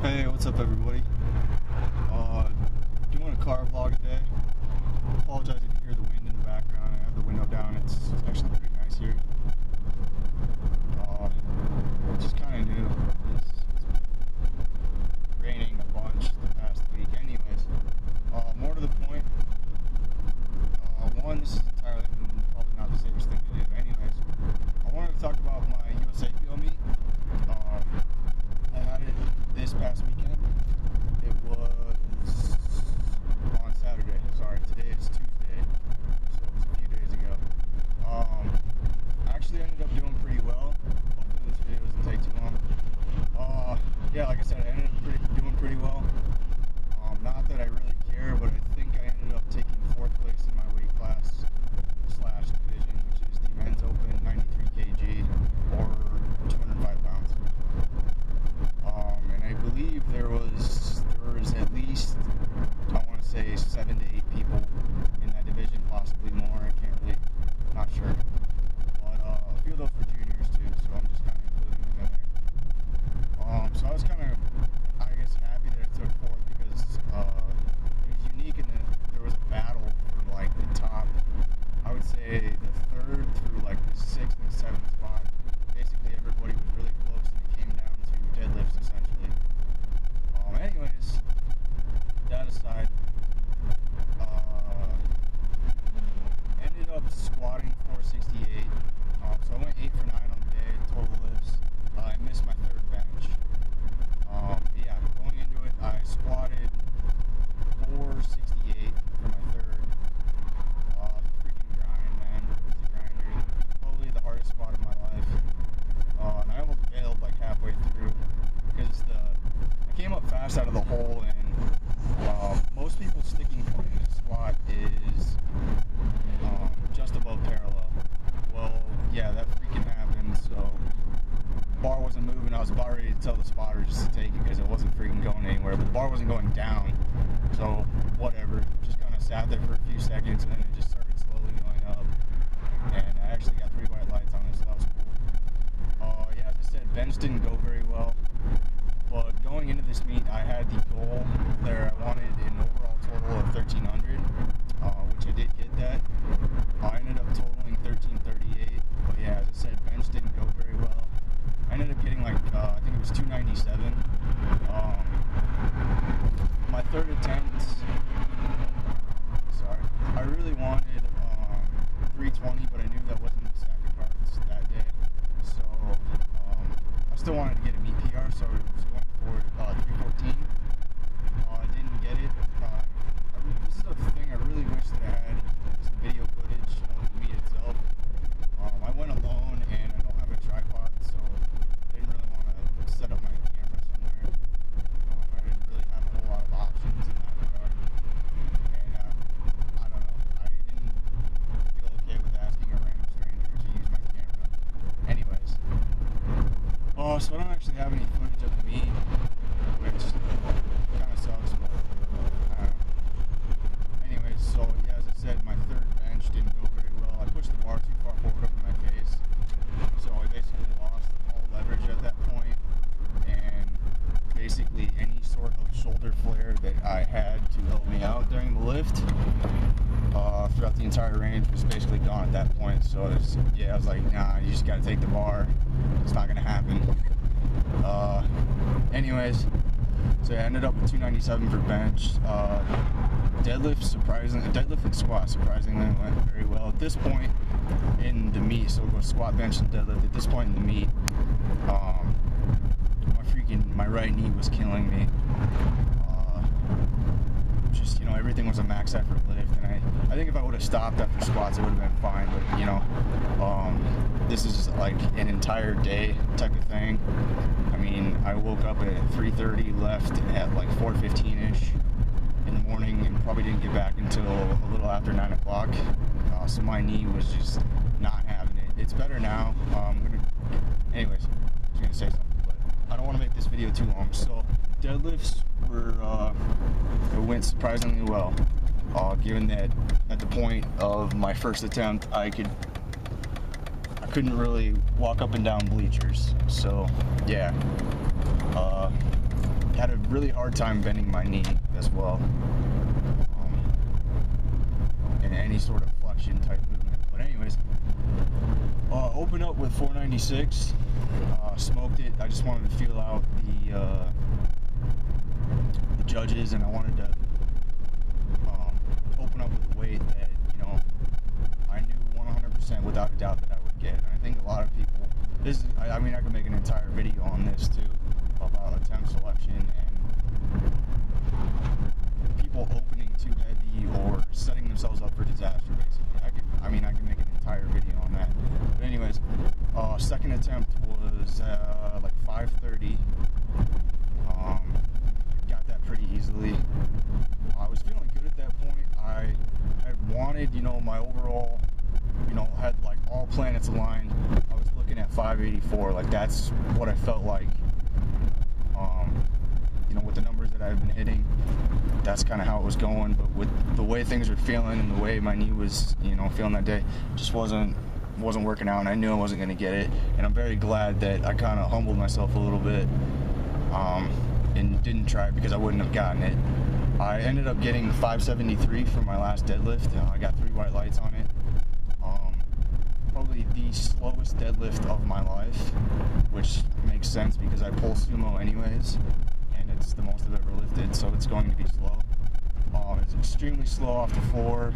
Hey, what's up everybody? Doing a car vlog today. Apologize if you hear the wind in the background. I have the window down. It's actually pretty nice here. Just kind of new. It's been raining a bunch the past week. Anyways, more to the point. One, this is entirely probably not the safest thing to do. Anyways, I wanted to talk about my USAPL meet. I had it this past weekend. It was on Saturday. Sorry, today is Tuesday, so it was a few days ago. I actually ended up doing pretty well. Hopefully this video doesn't take too long. Yeah, like I said, I ended up doing pretty well. Not that I really care, but I think I ended up taking 4th place in my weight class / division, which is the men's open 93 kg or 205 pounds. And I believe there was at least, I want to say 7 to 8 people in that division, possibly more. I can't really, not sure. But a few of those were juniors too, so I'm just kind of including them in there. So I was kind of, I guess, happy that I took 4th because it was unique in that there was a battle for like the top, I would say the 3rd through like the 6th and 7th spot. Basically everybody was really close and it came down to deadlifts essentially. Anyways, that aside, ended up squatting 468. So I went 8 for 9 on the day, total lifts. I missed my 3rd bench. Yeah, going into it, I squatted 468 for my 3rd. Freaking grind, man. It was a grinder. Probably the hardest squat of my life. And I almost failed like halfway through because I came up fast out of the hole, and most people's sticking point in the squat is just above parallel. Well, yeah, that freaking happened, so bar wasn't moving. I was about ready to tell the spotter just to take it because it wasn't freaking going anywhere, but the bar wasn't going down, so whatever. Just kind of sat there for a few seconds, and then it just started slowly going up, and I actually got 3 white lights on it, so that was cool. Yeah, as I said, bench didn't go very well. But going into this meet, I had the goal there. I wanted an overall total of 1,300, which I did get that. I ended up totaling 1,338. But yeah, as I said, bench didn't go very well. I ended up getting like, I think it was 297. My 3rd attempt, sorry, I really wanted 320, but I knew that wasn't the stack of cards that day. So I still wanted to get a meet PR, so I was going for 314. I didn't get it. This is a thing I really wish that I had some video footage of the meet itself. I went alone and I don't have a tripod, so I didn't really want to set up my camera somewhere. I didn't really have a whole lot of options in that regard. And I don't know, I didn't feel okay with asking a random stranger to use my camera. Anyways. So I don't actually have any footage of the meet, which kind of sucks, but anyways, so yeah, as I said, my 3rd bench didn't go very well. I pushed the bar too far forward over my face, so I basically lost all leverage at that point, and basically any sort of shoulder flare that I had to help me out during the lift throughout the entire range was basically gone at that point. So I was like, nah, you just gotta take the bar. It's not gonna happen. Anyways, so I ended up with 297 for bench. Deadlift and squat surprisingly went very well. At this point in the meet, so we'll go squat, bench, and deadlift. At this point in the meet, my right knee was killing me. Just, you know, everything was a max effort lift, and I think if I would have stopped after squats, it would have been fine. But you know, this is like an entire day type of thing. I mean, I woke up at 3:30, left at like 4:15ish in the morning, and probably didn't get back until a little after 9 o'clock. So my knee was just not having it. It's better now. Anyways, I was gonna say something, but I don't want to make this video too long. So deadlifts went surprisingly well. Given that at the point of my first attempt, I couldn't really walk up and down bleachers. So yeah, had a really hard time bending my knee as well. In any sort of flexion type movement. But anyways, open up with 496. Smoked it. I just wanted to feel out the judges, and I wanted to open up with a weight that, you know, I knew 100% without a doubt that I would get. And I think a lot of people, I mean, I could make an entire video on this too, about attempt selection and people opening too heavy or setting themselves up for disaster, basically. I can make an entire video on that. But anyways, second attempt was like 530. Got that pretty easily. I was feeling good at that point. I had wanted, you know, my overall, you know, had like all planets aligned. I was looking at 584. Like, that's what I felt like. You know, with the numbers that I've been hitting, that's kind of how it was going. But with the way things were feeling and the way my knee was, you know, feeling that day, just wasn't working out, and I knew I wasn't going to get it. And I'm very glad that I kind of humbled myself a little bit and didn't try it, because I wouldn't have gotten it. I ended up getting 573 for my last deadlift. I got 3 white lights on it. Probably the slowest deadlift of my life, which makes sense because I pull sumo anyways, and it's the most I've ever lifted, so it's going to be slow. It's extremely slow off the floor.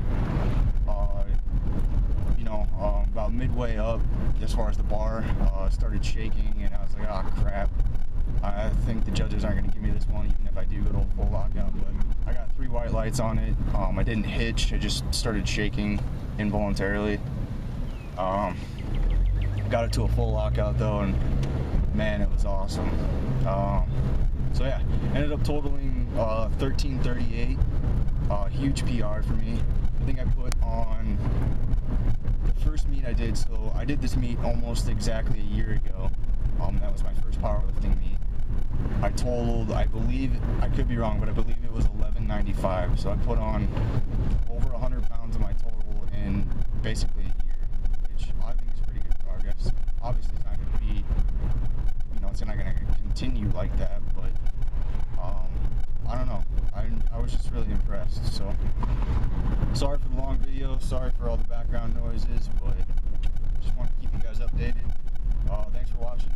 You know, about midway up, as far as the bar, started shaking, and I was like, oh crap. I think the judges aren't going to give me this one, even if I do go to full lockout. But I got 3 white lights on it. I didn't hitch. I just started shaking involuntarily. Got it to a full lockout though, and man, it was awesome. So yeah, ended up totaling 1338. Huge PR for me. I think I put on the first meet I did. So I did this meet almost exactly a year ago. That was my first powerlifting meet. I totaled, I believe, I could be wrong, but I believe it was 1195. So I put on over 100 pounds of my total in basically a year, which I think is pretty good progress. Obviously, it's not going to be, you know, it's not going to continue like that, but I don't know. I was just really impressed. So sorry for the long video. Sorry for all the background noises, but just want to keep you guys updated. Thanks for watching.